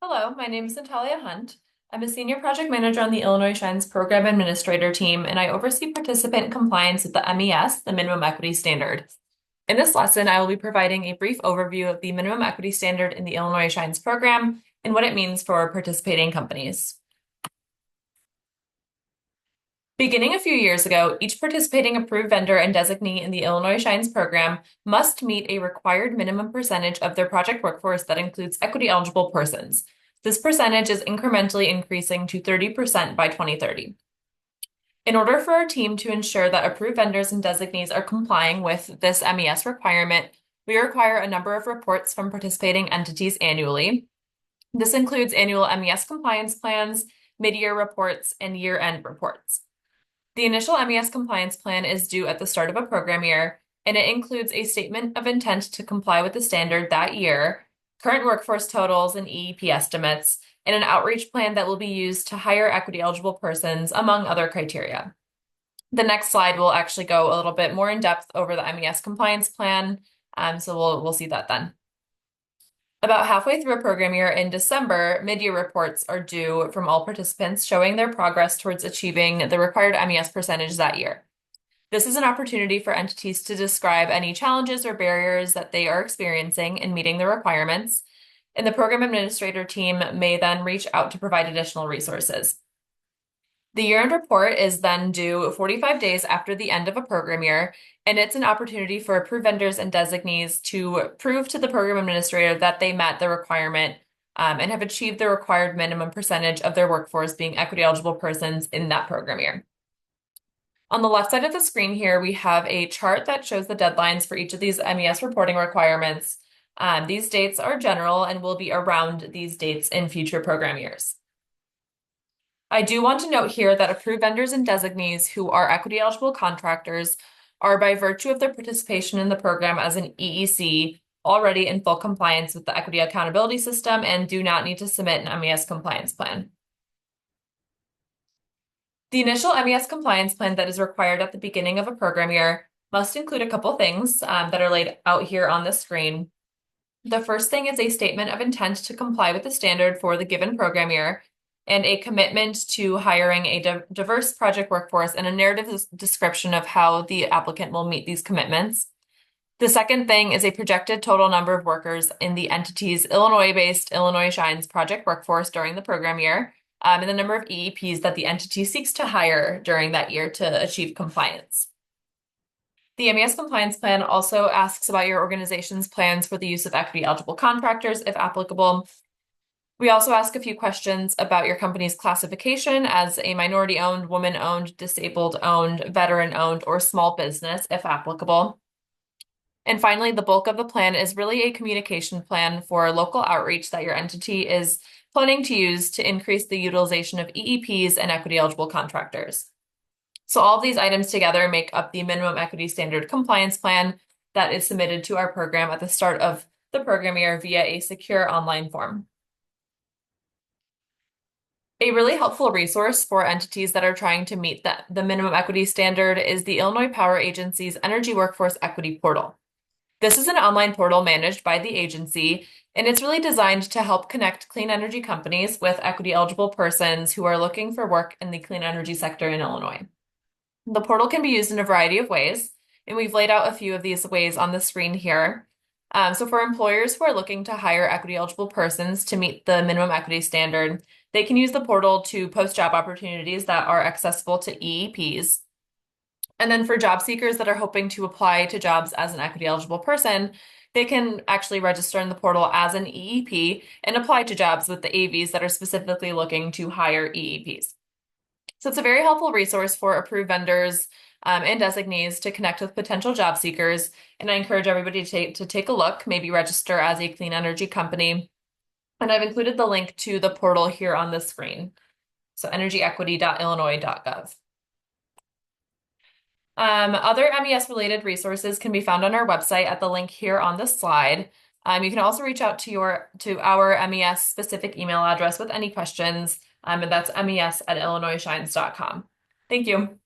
Hello, my name is Natalia Hunt. I'm a senior project manager on the Illinois Shines Program Administrator team, and I oversee participant compliance with the MES, the Minimum Equity Standard. In this lesson, I will be providing a brief overview of the Minimum Equity Standard in the Illinois Shines program and what it means for participating companies. Beginning a few years ago, each participating approved vendor and designee in the Illinois Shines program must meet a required minimum percentage of their project workforce that includes equity eligible persons. This percentage is incrementally increasing to 30% by 2030. In order for our team to ensure that approved vendors and designees are complying with this MES requirement, we require a number of reports from participating entities annually. This includes annual MES compliance plans, mid-year reports, and year-end reports. The initial MES compliance plan is due at the start of a program year, and it includes a statement of intent to comply with the standard that year, current workforce totals and EEP estimates, and an outreach plan that will be used to hire equity eligible persons, among other criteria. The next slide will actually go a little bit more in depth over the MES compliance plan, so we'll see that then. About halfway through a program year in December, mid-year reports are due from all participants showing their progress towards achieving the required MES percentage that year. This is an opportunity for entities to describe any challenges or barriers that they are experiencing in meeting the requirements, and the program administrator team may then reach out to provide additional resources. The year-end report is then due 45 days after the end of a program year, and it's an opportunity for approved vendors and designees to prove to the program administrator that they met the requirement and have achieved the required minimum percentage of their workforce being equity eligible persons in that program year. On the left side of the screen here, we have a chart that shows the deadlines for each of these MES reporting requirements. These dates are general and will be around these dates in future program years. I do want to note here that approved vendors and designees who are equity eligible contractors are, by virtue of their participation in the program as an EEC, already in full compliance with the Equity Accountability System and do not need to submit an MES compliance plan. The initial MES compliance plan that is required at the beginning of a program year must include a couple things that are laid out here on the screen. The first thing is a statement of intent to comply with the standard for the given program year, and a commitment to hiring a diverse project workforce and a narrative description of how the applicant will meet these commitments. The second thing is a projected total number of workers in the entity's Illinois-based Illinois Shines project workforce during the program year, and the number of EEPs that the entity seeks to hire during that year to achieve compliance. The MES compliance plan also asks about your organization's plans for the use of equity eligible contractors, if applicable. We also ask a few questions about your company's classification as a minority-owned, woman-owned, disabled-owned, veteran-owned, or small business, if applicable. And finally, the bulk of the plan is really a communication plan for local outreach that your entity is planning to use to increase the utilization of EEPs and equity-eligible contractors. So all of these items together make up the minimum equity standard compliance plan that is submitted to our program at the start of the program year via a secure online form. A really helpful resource for entities that are trying to meet the minimum equity standard is the Illinois Power Agency's Energy Workforce Equity Portal. This is an online portal managed by the agency, and it's really designed to help connect clean energy companies with equity eligible persons who are looking for work in the clean energy sector in Illinois. The portal can be used in a variety of ways, and we've laid out a few of these ways on the screen here. So for employers who are looking to hire equity eligible persons to meet the minimum equity standard, they can use the portal to post job opportunities that are accessible to EEPs. And then for job seekers that are hoping to apply to jobs as an equity eligible person, they can actually register in the portal as an EEP and apply to jobs with the AVs that are specifically looking to hire EEPs. So it's a very helpful resource for approved vendors and designees to connect with potential job seekers. And I encourage everybody to take a look, maybe register as a clean energy company. And I've included the link to the portal here on the screen. So energyequity.illinois.gov. Other MES related resources can be found on our website at the link here on the slide. You can also reach out to our MES specific email address with any questions, and that's mes@illinoisshines.com. Thank you.